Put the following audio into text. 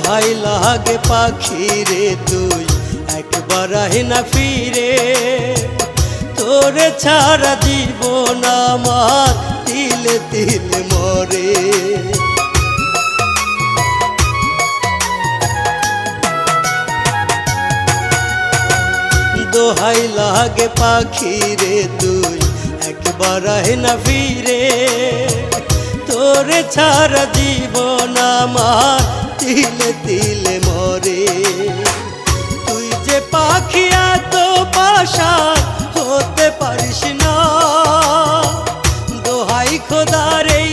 দোহাই লাগে পাখি রে তুই একবার আহি না ফিরে, তোরে ছাড়া জীবন আমার তিলে তিলে মরে। দোহাই লাগে পাখি রে তুই একবার আহি না ফিরে, তোরে ছাড়া জীবন আমার তিলে তিলে মরে। তুই যে পাখি এত পাশান হতে পারিস না, দোহাই খোদার এই